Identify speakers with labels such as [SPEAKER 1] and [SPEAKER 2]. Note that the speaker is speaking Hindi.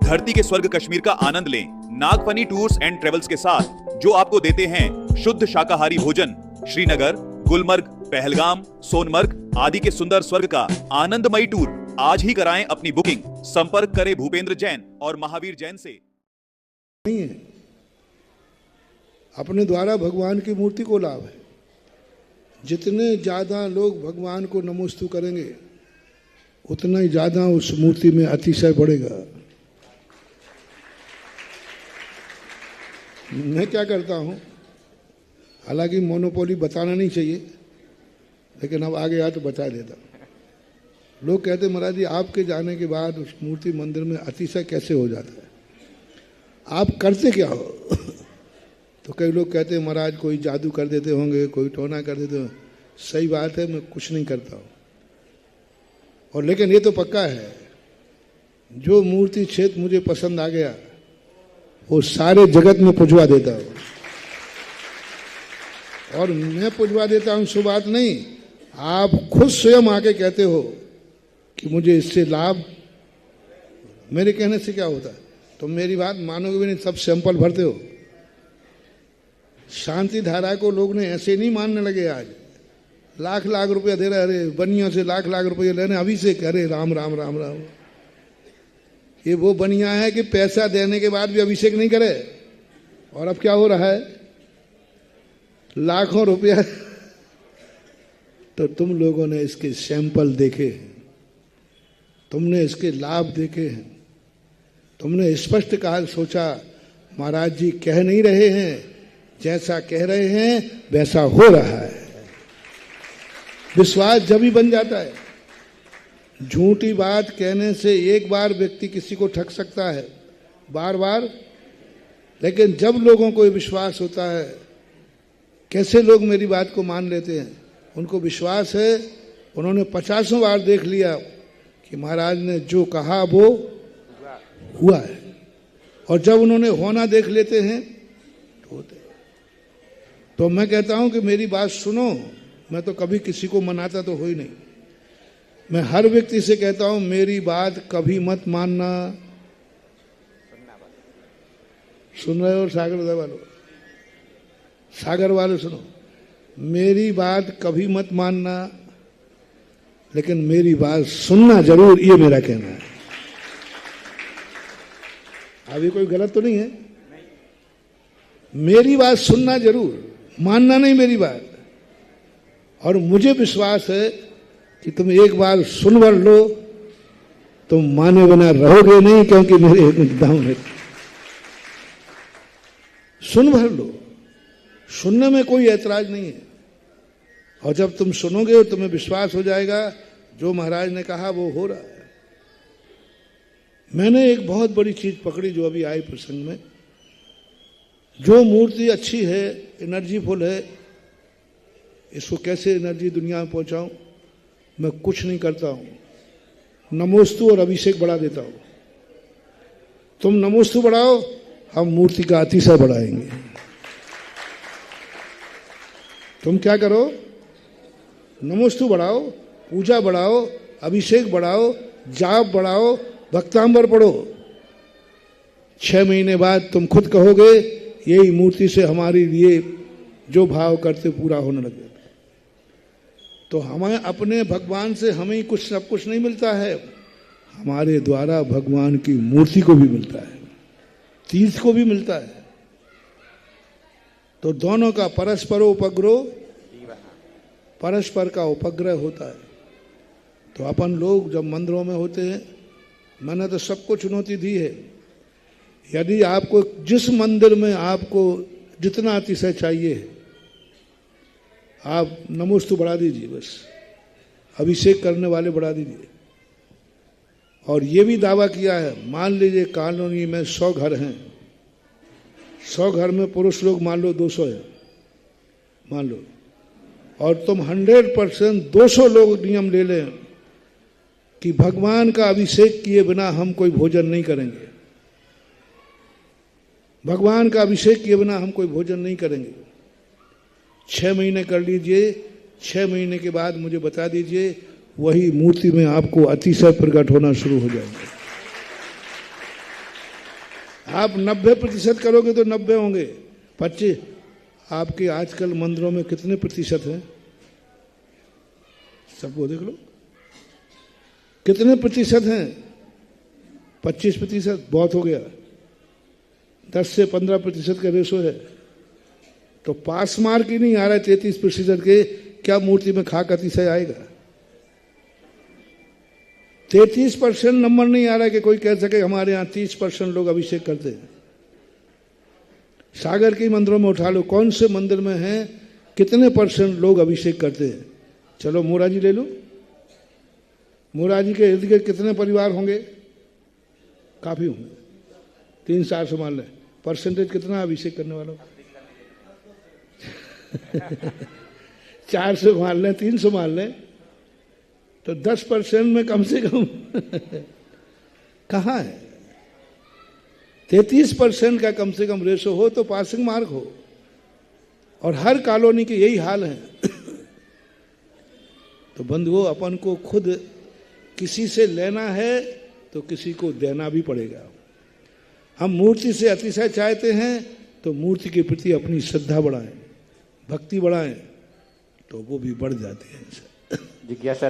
[SPEAKER 1] धरती के स्वर्ग कश्मीर का आनंद लें नागफनी टूर्स एंड ट्रेवल्स के साथ, जो आपको देते हैं शुद्ध शाकाहारी भोजन। श्रीनगर, गुलमर्ग, पहलगाम, सोनमर्ग आदि के सुंदर स्वर्ग का आनंदमयी टूर आज ही कराएं अपनी बुकिंग। संपर्क करें भूपेंद्र जैन और महावीर जैन से।
[SPEAKER 2] नहीं है, अपने द्वारा भगवान की मूर्ति को लाभ है। जितने ज्यादा लोग भगवान को नमोस्तु करेंगे उतना ही ज्यादा उस मूर्ति में अतिशय बढ़ेगा। मैं क्या करता हूं, हालांकि मोनोपोली बताना नहीं चाहिए, लेकिन अब आ गया तो बता देता। लोग कहते महाराज जी आपके जाने के बाद उस मूर्ति मंदिर में अतिशय कैसे हो जाता है, आप करते क्या हो? तो कई लोग कहते हैं महाराज कोई जादू कर देते होंगे, कोई टोना कर देते होंगे। सही बात है, मैं कुछ नहीं करता हूँ। और लेकिन ये तो पक्का है, जो मूर्ति क्षेत्र मुझे पसंद आ गया वो सारे जगत में पुजवा देता हूँ। और मैं पुजवा देता हूँ सो बात नहीं, आप खुद स्वयं आके कहते हो कि मुझे इससे लाभ, मेरे कहने से क्या होता है? तो मेरी बात मानोगे भी नहीं, सब सैंपल भरते हो। शांति धारा को लोग ने ऐसे नहीं मानने लगे। आज लाख लाख रुपया दे रहे, अरे बनिया से लाख लाख रुपये लेने, अभी से करे राम राम राम राम। ये वो बनिया है कि पैसा देने के बाद भी अभिषेक नहीं करे। और अब क्या हो रहा है, लाखों रुपया। तो तुम लोगों ने इसके सैंपल देखे हैं, तुमने इसके लाभ देखे हैं, तुमने स्पष्ट कहा, सोचा महाराज जी कह नहीं रहे हैं, जैसा कह रहे हैं वैसा हो रहा है। विश्वास जब ही बन जाता है। झूठी बात कहने से एक बार व्यक्ति किसी को ठग सकता है, बार बार, लेकिन जब लोगों को विश्वास होता है, कैसे लोग मेरी बात को मान लेते हैं, उनको विश्वास है, उन्होंने 50 बार देख लिया कि महाराज ने जो कहा वो हुआ है। और जब उन्होंने होना देख लेते हैं तो होते। तो मैं कहता हूं कि मेरी बात सुनो। मैं तो कभी किसी को मनाता तो हो ही नहीं। मैं हर व्यक्ति से कहता हूं मेरी बात कभी मत मानना। सुन रहे हो सागर वालों सुनो, मेरी बात कभी मत मानना, लेकिन मेरी बात सुनना जरूर, ये मेरा कहना है। अभी कोई गलत तो नहीं है? मेरी बात सुनना जरूर, मानना नहीं मेरी बात। और मुझे विश्वास है कि तुम एक बार सुन भर लो, तुम माने बिना रहोगे नहीं, क्योंकि मेरे दाम है। सुन भर लो, सुनने में कोई ऐतराज नहीं है। और जब तुम सुनोगे तुम्हें विश्वास हो जाएगा जो महाराज ने कहा वो हो रहा है। मैंने एक बहुत बड़ी चीज पकड़ी जो अभी आई प्रसंग में। जो मूर्ति अच्छी है, एनर्जीफुल है, इसको कैसे एनर्जी दुनिया में पहुंचाऊं? मैं कुछ नहीं करता हूं, नमोस्तु और अभिषेक बढ़ा देता हूं। तुम नमोस्तु बढ़ाओ, हम मूर्ति का अतिशय बढ़ाएंगे। तुम क्या करो, नमोस्तु बढ़ाओ, पूजा बढ़ाओ, अभिषेक बढ़ाओ, जाप बढ़ाओ, भक्तांबर पढ़ो। 6 महीने बाद तुम खुद कहोगे यही मूर्ति से हमारे लिए जो भाव करते पूरा होने लगे। तो हमें अपने भगवान से हमें कुछ सब कुछ नहीं मिलता है, हमारे द्वारा भगवान की मूर्ति को भी मिलता है, तीर्थ को भी मिलता है। तो दोनों का परस्पर का उपग्रह होता है। तो अपन लोग जब मंदिरों में होते हैं, मैंने तो सबको चुनौती दी है, यदि आपको जिस मंदिर में आपको जितना अतिशय चाहिए आप नमोस्तु बढ़ा दीजिए, बस अभिषेक करने वाले बढ़ा दीजिए। और ये भी दावा किया है, मान लीजिए कॉलोनी में 100 घर हैं, 100 घर में पुरुष लोग मान लो 200 है, मान लो, और तुम 100% 200 लोग नियम ले लें कि भगवान का अभिषेक किए बिना हम कोई भोजन नहीं करेंगे, भगवान का अभिषेक किए बिना हम कोई भोजन नहीं करेंगे। 6 महीने कर लीजिए, 6 महीने के बाद मुझे बता दीजिए, वही मूर्ति में आपको अतिशय प्रकट होना शुरू हो जाएंगे। आप 90% करोगे तो 90 होंगे। 25 आपके आजकल मंदिरों में कितने प्रतिशत हैं? सबको देख लो कितने प्रतिशत हैं। 25% बहुत हो गया। 10 से 15% का रेशो है। तो पास मार्क ही नहीं आ रहा है 33% के, क्या मूर्ति में खाक अतिशय आएगा? 33% नंबर नहीं आ रहा है कि कोई कह सके हमारे यहाँ 30% लोग अभिषेक करते हैं। सागर के मंदिरों में उठा लो, कौन से मंदिर में है कितने % लोग अभिषेक करते हैं? चलो मोराजी ले लो, मोराजी के इर्द गिर्द कितने परिवार होंगे? काफी होंगे, 3-4 से मान लें। परसेंटेज कितना अभिषेक करने वालों? 4 से मान लें, 3 से मान लें, तो 10% में कम से कम कहाँ है? 33% का कम से कम रेशो हो तो पासिंग मार्क हो। और हर कॉलोनी के यही हाल है। तो बंधुओं, अपन को खुद किसी से लेना है तो किसी को देना भी पड़ेगा। हम मूर्ति से अतिशय चाहते हैं तो मूर्ति के प्रति अपनी श्रद्धा बढ़ाएं, भक्ति बढ़ाएं, तो वो भी बढ़ जाती है।
[SPEAKER 3] जिज्ञासा